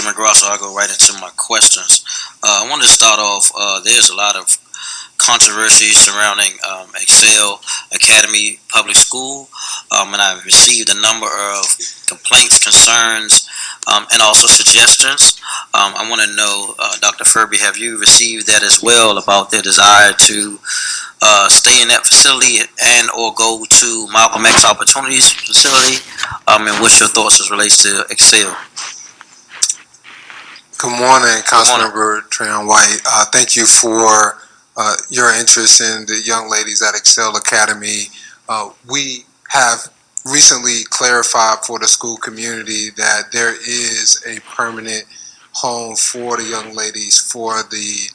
Tim McGraw, so I'll go right into my questions. I wanted to start off. There's a lot of controversy surrounding Excel Academy Public School, and I've received a number of complaints, concerns, and also suggestions. I want to know, Dr. Furby, have you received that as well about their desire to stay in that facility and/or go to Malcolm X Opportunities facility? And what's your thoughts as relates to Excel? Good morning, Good morning. Councilmember Trayon White. Thank you for your interest in the young ladies at Excel Academy. We have recently clarified for the school community that there is a permanent home for the young ladies for the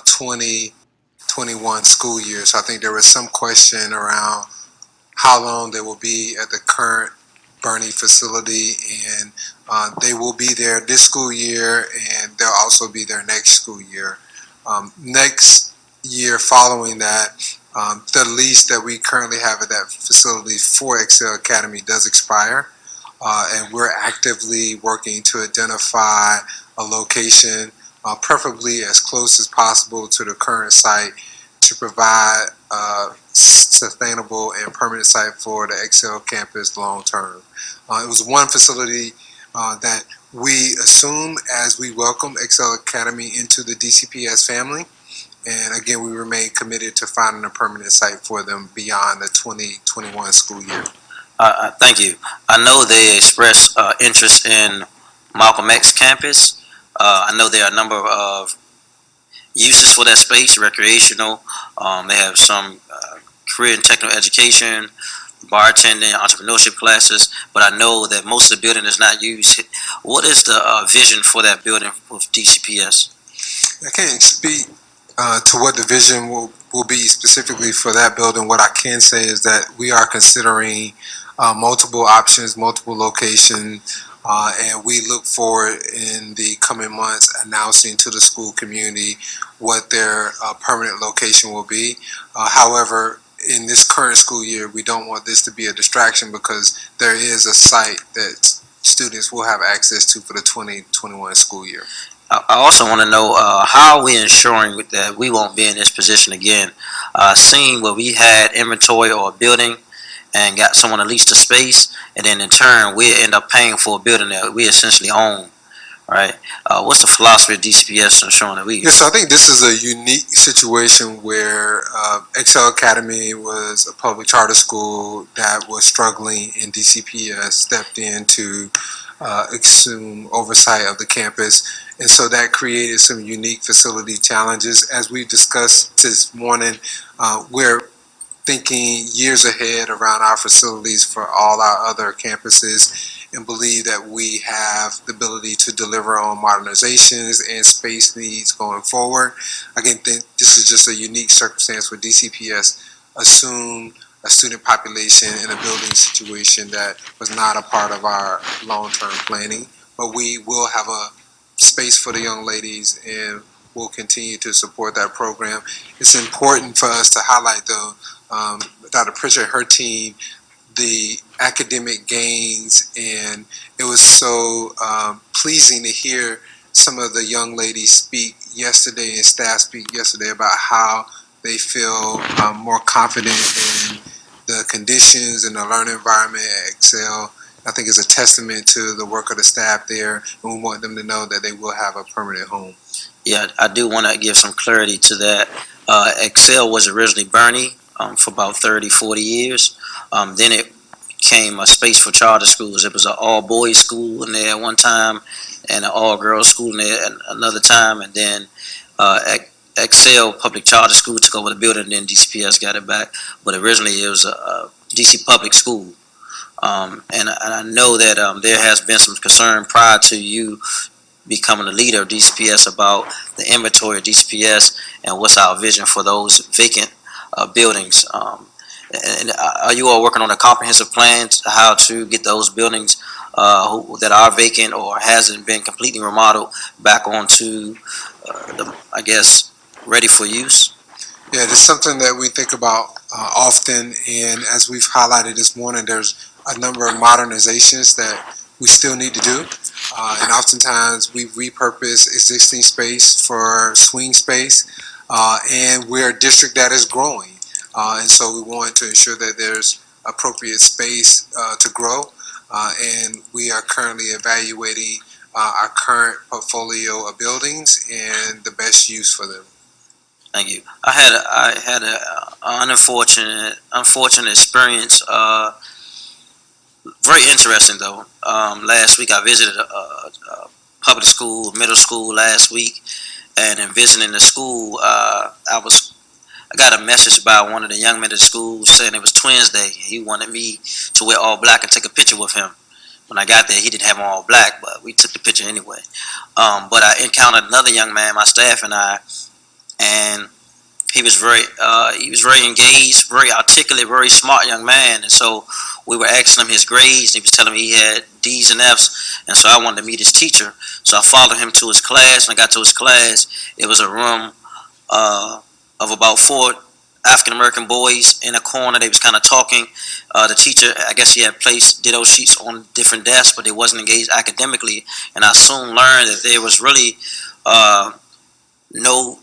2021 school year. So I think there was some question around how long they will be at the current Bernie facility, and they will be there this school year, and they'll also be there next school year. Next year following that, the lease that we currently have at that facility for Excel Academy does expire, and we're actively working to identify a location, preferably as close as possible to the current site, to provide sustainable and permanent site for the Excel campus long term. It was one facility that we assume as we welcome Excel Academy into the DCPS family. And again, we remain committed to finding a permanent site for them beyond the 2021 school year. Thank you. I know they expressed interest in Malcolm X campus. I know there are a number of uses for that space, recreational. They have some career and technical education, bartending, entrepreneurship classes, but I know that most of the building is not used. What is the vision for that building with DCPS? I can't speak to what the vision will be specifically for that building. What I can say is that we are considering multiple options, multiple locations, and we look forward in the coming months announcing to the school community what their permanent location will be. However, in this current school year, we don't want this to be a distraction because there is a site that students will have access to for the 2021 school year. I also want to know how are we ensuring that we won't be in this position again. Seeing where we had inventory or a building and got someone to lease the space, and then in turn we end up paying for a building that we essentially own, right? What's the philosophy of DCPS ensuring that we? Yes, I think this is a unique situation where Excel Academy was a public charter school that was struggling, and DCPS stepped in to assume oversight of the campus. And so that created some unique facility challenges. As we discussed this morning, we're thinking years ahead around our facilities for all our other campuses, and believe that we have the ability to deliver on modernizations and space needs going forward. Again, this is just a unique circumstance where DCPS assumed a student population in a building situation that was not a part of our long-term planning, but we will have a space for the young ladies and will continue to support that program. It's important for us to highlight, though, Dr. Pritchard and her team, the academic gains, and it was so pleasing to hear some of the young ladies speak yesterday and staff speak yesterday about how they feel more confident in the conditions and the learning environment at Excel. I think it's a testament to the work of the staff there, and we want them to know that they will have a permanent home. Yeah, I do want to give some clarity to that. Excel was originally Bernie for about 30, 40 years. Then it became a space for charter schools. It was an all-boys school in there at one time and an all-girls school in there at another time. And then Excel Public Charter School took over the building, and then DCPS got it back. But originally it was a DC public school. And I know that there has been some concern prior to you becoming the leader of DCPS about the inventory of DCPS and what's our vision for those vacant buildings. And are you all working on a comprehensive plan to how to get those buildings that are vacant or hasn't been completely remodeled back onto, I guess, ready for use? Yeah, it's something that we think about often, and as we've highlighted this morning, there's a number of modernizations that we still need to do. And oftentimes we repurpose existing space for swing space, and we're a district that is growing. And so we want to ensure that there's appropriate space to grow. And we are currently evaluating our current portfolio of buildings and the best use for them. Thank you. An unfortunate experience. Very interesting though. Last week I visited a public school, middle school last week, and in visiting the school, I got a message by one of the young men at the school saying it was Twins Day. He wanted me to wear all black and take a picture with him. When I got there, he didn't have on all black, but we took the picture anyway. But I encountered another young man, my staff and I, and he was very engaged, very articulate, very smart young man. And so we were asking him his grades, and he was telling me he had D's and F's. And so I wanted to meet his teacher. So I followed him to his class. When I got to his class, it was a room of about four African American boys in a corner. They was kind of talking. The teacher, I guess he had placed ditto sheets on different desks, but they wasn't engaged academically. And I soon learned that there was really no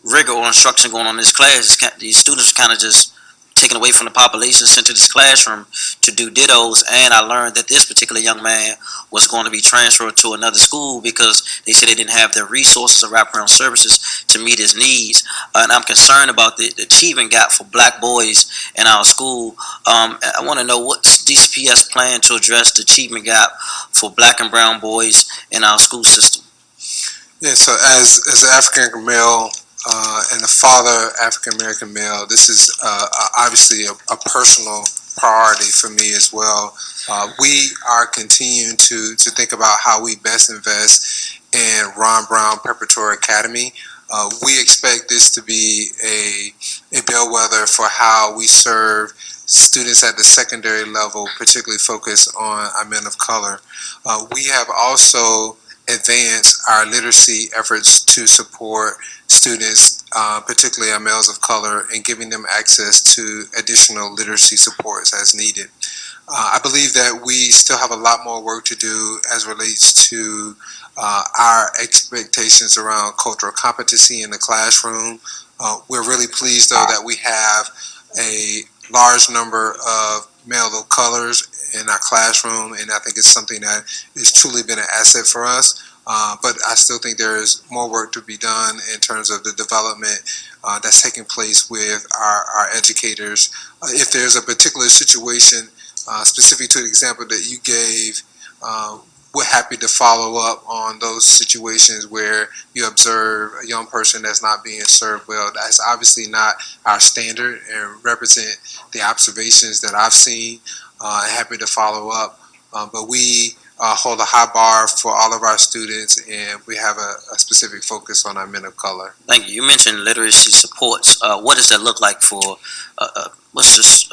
rigor or instruction going on in this class. These students were kind of just taken away from the population, sent to this classroom to do dittos. And I learned that this particular young man was going to be transferred to another school because they said they didn't have the resources or wraparound services to meet his needs. And I'm concerned about the achievement gap for black boys in our school. I want to know what's DCPS plan to address the achievement gap for black and brown boys in our school system. Yeah, so as an African male and a father African American male, this is obviously a personal priority for me as well. We are continuing to think about how we best invest in Ron Brown Preparatory Academy. We expect this to be a bellwether for how we serve students at the secondary level, particularly focused on our men of color. We have also advanced our literacy efforts to support students, particularly our males of color, and giving them access to additional literacy supports as needed. I believe that we still have a lot more work to do as relates to our expectations around cultural competency in the classroom. We're really pleased, though, that we have a large number of male of colors in our classroom, and I think it's something that has truly been an asset for us. But I still think there is more work to be done in terms of the development that's taking place with our educators. If there's a particular situation specific to the example that you gave, we're happy to follow up on those situations where you observe a young person that's not being served well. That's obviously not our standard and represent the observations that I've seen. Happy to follow up. But we hold a high bar for all of our students, and we have a specific focus on our men of color. Thank you. You mentioned literacy supports. What does that look like for, what's this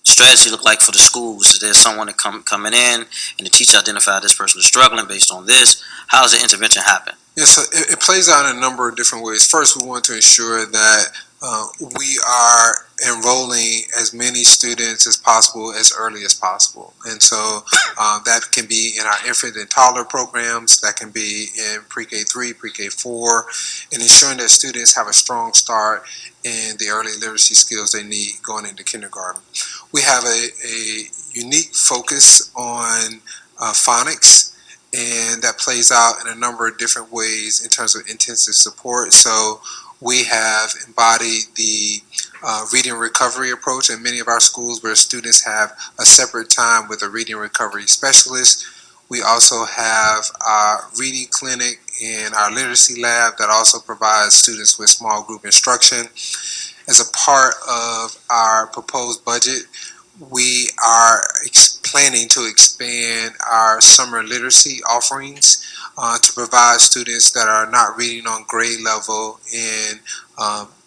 strategy look like for the schools? Is there someone that coming in and the teacher identified this person is struggling based on this? How does the intervention happen? Yeah, so it plays out in a number of different ways. First, we want to ensure that we are enrolling as many students as possible as early as possible. And so that can be in our infant and toddler programs, that can be in pre-K3, pre-K4, and ensuring that students have a strong start in the early literacy skills they need going into kindergarten. We have a unique focus on phonics, and that plays out in a number of different ways in terms of intensive support. So we have embodied the reading recovery approach in many of our schools where students have a separate time with a reading recovery specialist. We also have our reading clinic and our literacy lab that also provides students with small group instruction. As a part of our proposed budget, we are planning to expand our summer literacy offerings to provide students that are not reading on grade level in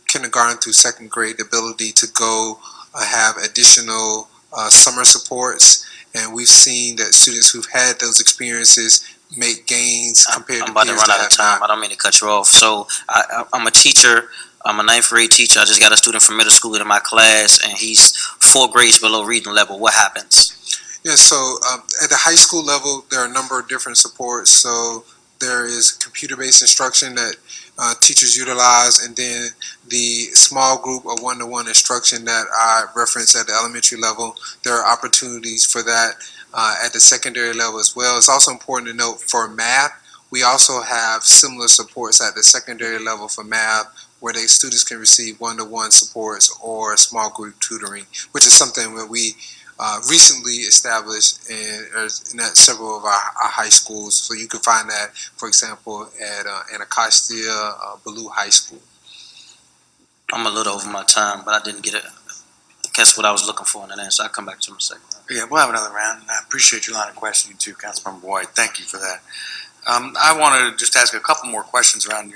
kindergarten through second grade the ability to go have additional summer supports. And we've seen that students who've had those experiences make gains compared I'm to about to peers run that out of have time. not. I don't mean to cut you off. So I'm a teacher. I'm a ninth grade teacher. I just got a student from middle school in my class, and he's 4 grades below reading level. What happens? Yeah, so at the high school level, there are a number of different supports. So there is computer-based instruction that teachers utilize, and then the small group or one-to-one instruction that I referenced at the elementary level. There are opportunities for that at the secondary level as well. It's also important to note for math, we also have similar supports at the secondary level for math, where the students can receive one-to-one supports or small group tutoring, which is something that we recently established in at several of our high schools. So you can find that, for example, at Anacostia, Ballou High School. I'm a little over my time, but I didn't get it. Guess what I was looking for in an answer. I'll come back to him in a second. Yeah, we'll have another round. I appreciate your line of questioning too, Councilmember White. Thank you for that. I want to just ask a couple more questions around your